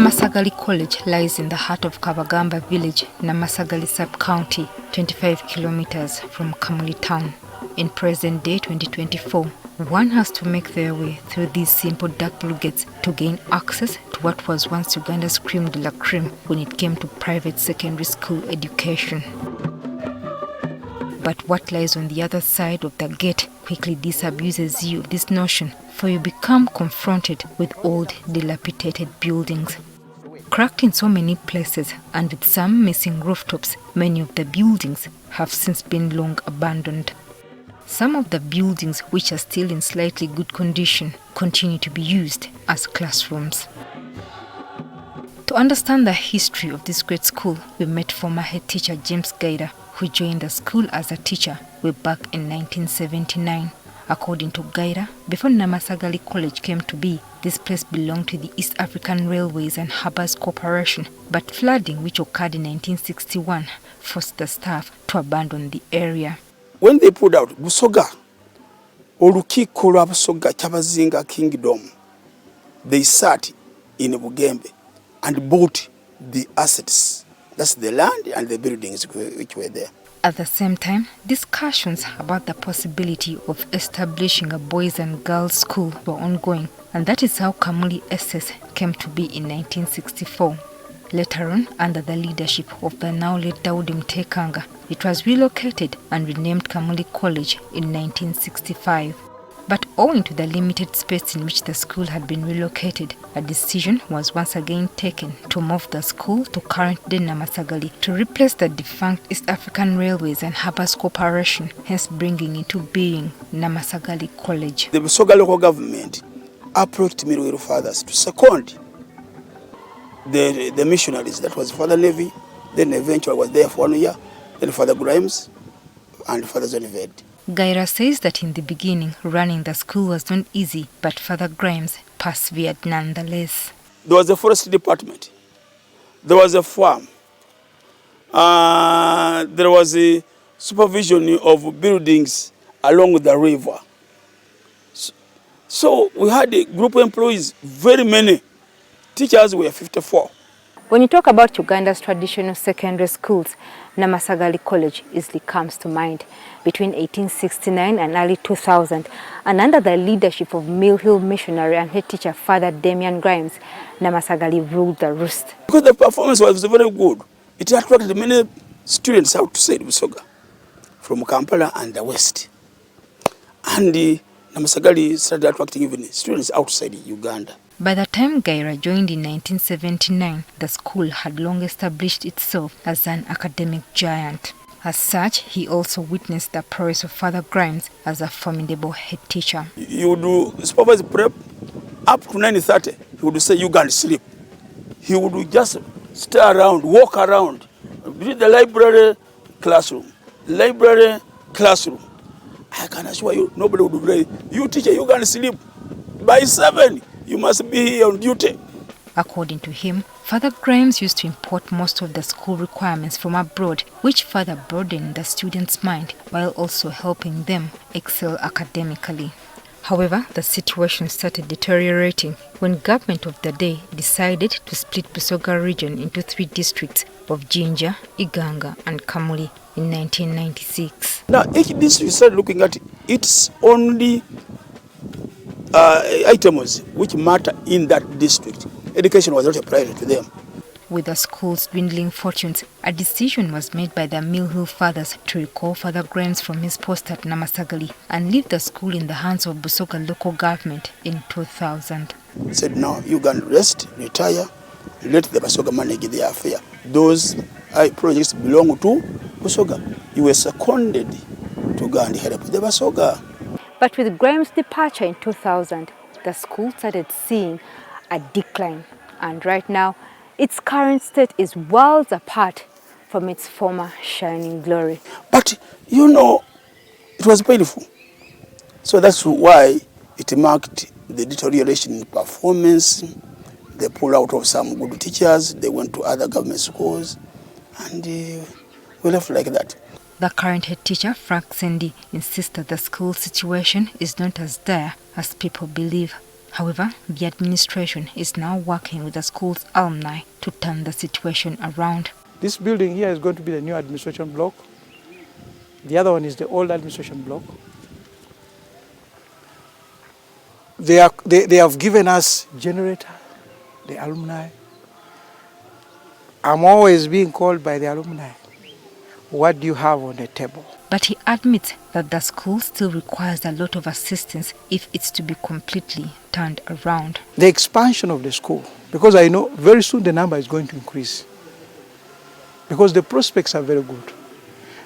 Namasagali College lies in the heart of Kabagamba village, Namasagali sub-county, 25 kilometers from Kamuli town. In present day 2024, one has to make their way through these simple dark blue gates to gain access to what was once Uganda's creme de la creme when it came to private secondary school education. But what lies on the other side of the gate quickly disabuses you of this notion, for you become confronted with old, dilapidated buildings. Cracked in so many places and with some missing rooftops, many of the buildings have since been long abandoned. Some of the buildings, which are still in slightly good condition, continue to be used as classrooms. To understand the history of this great school, we met former head teacher James Gaida, who joined the school as a teacher way back in 1979. According to Gaida, before Namasagali College came to be, this place belonged to the East African Railways and Harbours Corporation, but flooding which occurred in 1961 forced the staff to abandon the area. When they pulled out Busoga, Olukiiko lwa Busoga Kyabazinga Kingdom, they sat in Bugembe and bought the assets. That's the land and the buildings which were there. At the same time, discussions about the possibility of establishing a boys and girls school were ongoing, and that is how Kamuli SS came to be in 1964. Later on, under the leadership of the now late Daudi Mtekanga, it was relocated and renamed Kamuli College in 1965. But owing to the limited space in which the school had been relocated, a decision was once again taken to move the school to current-day Namasagali to replace the defunct East African Railways and Harbours Corporation, hence bringing into being Namasagali College. The Busoga local government approached Miruiru fathers to second the missionaries. That was Father Levy, then eventually was there for 1 year, then Father Grimes and Father Zonived. Gaira says that in the beginning, running the school was not easy, but Father Grimes persevered nonetheless. There was a forest department. There was a farm. There was a supervision of buildings along the river. So we had a group of employees, very many. Teachers were 54. When you talk about Uganda's traditional secondary schools, Namasagali College easily comes to mind. Between 1869 and early 2000, and under the leadership of Mill Hill missionary and head teacher Father Damian Grimes, Namasagali ruled the roost. Because the performance was very good, it attracted many students outside Busoga, from Kampala and the west. And Namasagali started attracting even students outside Uganda. By the time Gaira joined in 1979, the school had long established itself as an academic giant. As such, he also witnessed the prowess of Father Grimes as a formidable head teacher. He would do supervise prep up to 9:30. He would say, "You can't sleep." He would just stay around, walk around, between the library, classroom. I can assure you, nobody would do it. You teacher, you can't sleep. By 7, you must be here on duty. According to him, Father Grimes used to import most of the school requirements from abroad, which further broadened the students' mind while also helping them excel academically. However, the situation started deteriorating when government of the day decided to split Busoga region into 3 districts of Jinja, Iganga and Kamuli in 1996. Now, each district started looking at its only items which matter in that district. Education was not a priority to them. With the school's dwindling fortunes, a decision was made by the Mill Hill fathers to recall Father Grimes from his post at Namasagali and leave the school in the hands of Busoga local government in 2000. He said, "Now you can rest, retire, let the Busoga manage the affair. Those projects belong to Busoga." You were seconded to go and help the Busoga. But with Grimes' departure in 2000, the school started seeing a decline, and right now its current state is worlds apart from its former shining glory. But you know, it was painful. So that's why it marked the deterioration in performance. They pulled out of some good teachers, they went to other government schools, and we left like that. The current head teacher, Frank Sendi, insists that the school situation is not as dire as people believe. However, the administration is now working with the school's alumni to turn the situation around. This building here is going to be the new administration block. The other one is the old administration block. They have given us generator, the alumni. I'm always being called by the alumni. What do you have on the table? But he admits that the school still requires a lot of assistance if it's to be completely turned around. The expansion of the school, because I know very soon the number is going to increase, because the prospects are very good.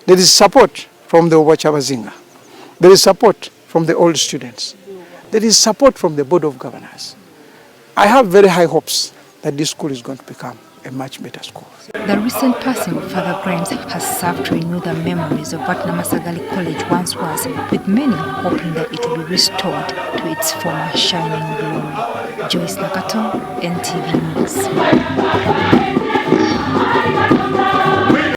There is support from the Obachabazinga. There is support from the old students. There is support from the Board of Governors. I have very high hopes that this school is going to become a much better school. The recent passing of Father Grimes has served to renew the memories of what Namasagali College once was, with many hoping that it will be restored to its former shining glory. Joyce Nakato, NTV News.